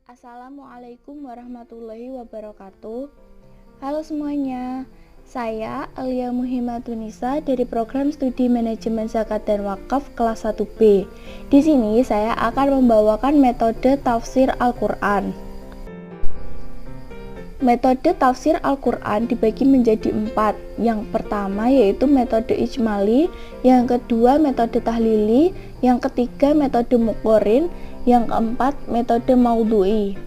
Assalamualaikum warahmatullahi wabarakatuh. Halo semuanya, saya Alia Muhimmadunisa dari program studi manajemen zakat dan wakaf kelas 1B. Di sini saya akan membawakan metode tafsir Al-Quran. Metode tafsir Al-Quran dibagi menjadi 4. Yang pertama yaitu metode ijmali, yang kedua metode tahlili, yang ketiga metode muqorin, yang keempat metode maudhu'i.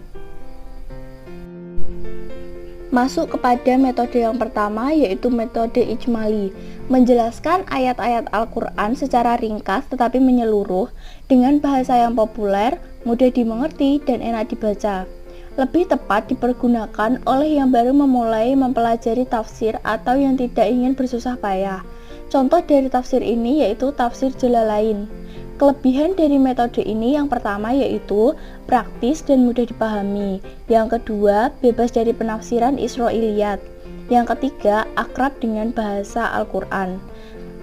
Masuk kepada metode yang pertama yaitu metode ijmali, menjelaskan ayat-ayat Al-Quran secara ringkas tetapi menyeluruh dengan bahasa yang populer, mudah dimengerti dan enak dibaca. Lebih tepat dipergunakan oleh yang baru memulai mempelajari tafsir atau yang tidak ingin bersusah payah. Contoh dari tafsir ini yaitu tafsir Jalalain. Kelebihan dari metode ini yang pertama yaitu praktis dan mudah dipahami. Yang kedua, bebas dari penafsiran Israiliyat. Yang ketiga, akrab dengan bahasa Al-Quran.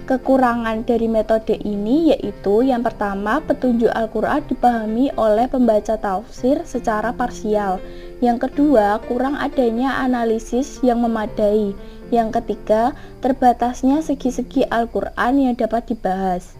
Kekurangan dari metode ini yaitu yang pertama, petunjuk Al-Quran dipahami oleh pembaca tafsir secara parsial. Yang kedua, kurang adanya analisis yang memadai. Yang ketiga, terbatasnya segi-segi Al-Quran yang dapat dibahas.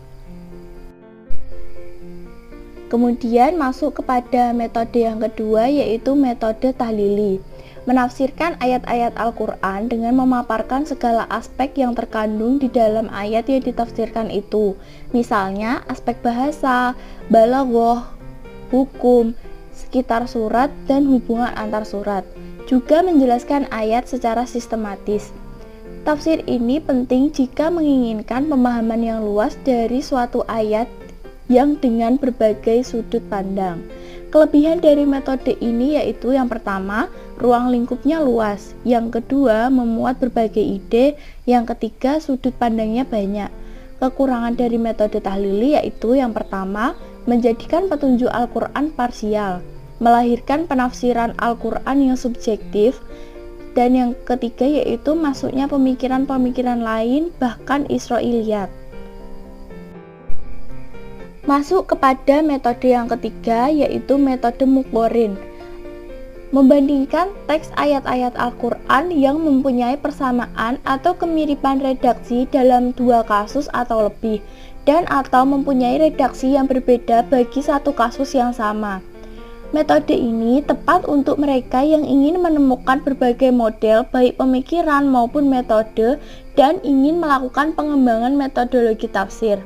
Kemudian masuk kepada metode yang kedua yaitu metode tahlili, menafsirkan ayat-ayat Al-Quran dengan memaparkan segala aspek yang terkandung di dalam ayat yang ditafsirkan itu. Misalnya aspek bahasa, balaghah, hukum, sekitar surat, dan hubungan antar surat. Juga menjelaskan ayat secara sistematis. Tafsir ini penting jika menginginkan pemahaman yang luas dari suatu ayat yang dengan berbagai sudut pandang. Kelebihan dari metode ini yaitu yang pertama, ruang lingkupnya luas, yang kedua, memuat berbagai ide, yang ketiga, sudut pandangnya banyak. Kekurangan dari metode tahlili yaitu yang pertama, menjadikan petunjuk Al-Quran parsial, melahirkan penafsiran Al-Quran yang subjektif, dan yang ketiga yaitu masuknya pemikiran-pemikiran lain bahkan Israiliyat. Masuk kepada metode yang ketiga yaitu metode muqorin, membandingkan teks ayat-ayat Al-Quran yang mempunyai persamaan atau kemiripan redaksi dalam dua kasus atau lebih, dan atau mempunyai redaksi yang berbeda bagi satu kasus yang sama. Metode ini tepat untuk mereka yang ingin menemukan berbagai model baik pemikiran maupun metode dan ingin melakukan pengembangan metodologi tafsir.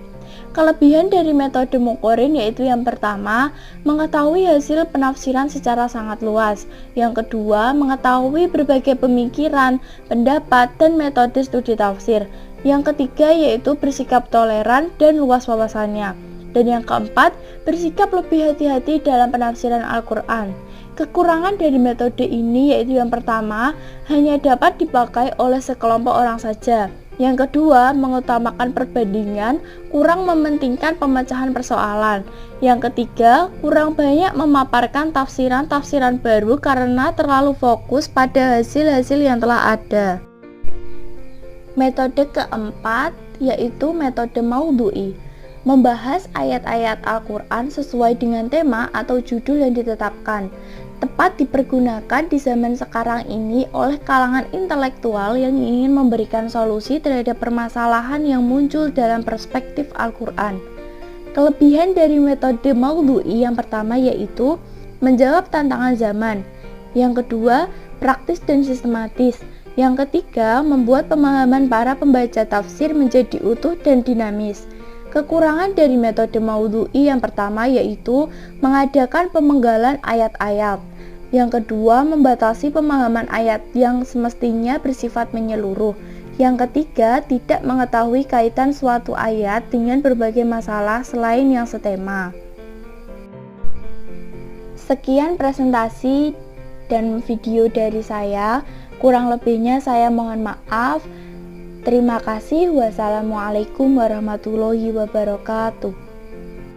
Kelebihan dari metode muqorin yaitu yang pertama, mengetahui hasil penafsiran secara sangat luas. Yang kedua, mengetahui berbagai pemikiran, pendapat, dan metode studi tafsir. Yang ketiga yaitu bersikap toleran dan luas wawasannya. Dan yang keempat, bersikap lebih hati-hati dalam penafsiran Al-Quran. Kekurangan dari metode ini yaitu yang pertama, hanya dapat dipakai oleh sekelompok orang saja. Yang kedua, mengutamakan perbandingan, kurang mementingkan pemecahan persoalan. Yang ketiga, kurang banyak memaparkan tafsiran-tafsiran baru karena terlalu fokus pada hasil-hasil yang telah ada. Metode keempat yaitu metode maudhu'i, membahas ayat-ayat Al-Quran sesuai dengan tema atau judul yang ditetapkan. Tepat dipergunakan di zaman sekarang ini oleh kalangan intelektual yang ingin memberikan solusi terhadap permasalahan yang muncul dalam perspektif Al-Quran. Kelebihan dari metode maudhu'i yang pertama yaitu menjawab tantangan zaman. Yang kedua, praktis dan sistematis. Yang ketiga, membuat pemahaman para pembaca tafsir menjadi utuh dan dinamis. Kekurangan dari metode maudhu'i yang pertama yaitu mengadakan pemenggalan ayat-ayat. Yang kedua, membatasi pemahaman ayat yang semestinya bersifat menyeluruh. Yang ketiga, tidak mengetahui kaitan suatu ayat dengan berbagai masalah selain yang setema. Sekian presentasi dan video dari saya. Kurang lebihnya saya mohon maaf. Terima kasih. Wassalamualaikum warahmatullahi wabarakatuh.